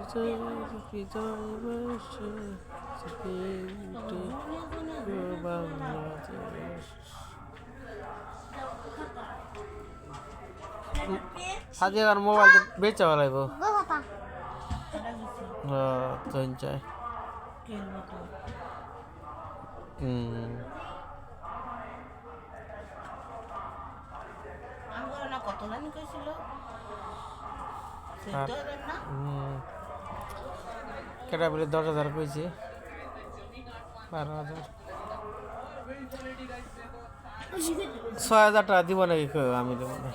বিজয় বর্ষে জেগে উঠে বাংলাদেশ। আজ আর মোবাইল বেচা ভালাইব তুই চাই কত জানি কইছিল কেটা বলে 10,000 কইছি 12,000 6,000 টাকা দিব নাকি আমি দেবো না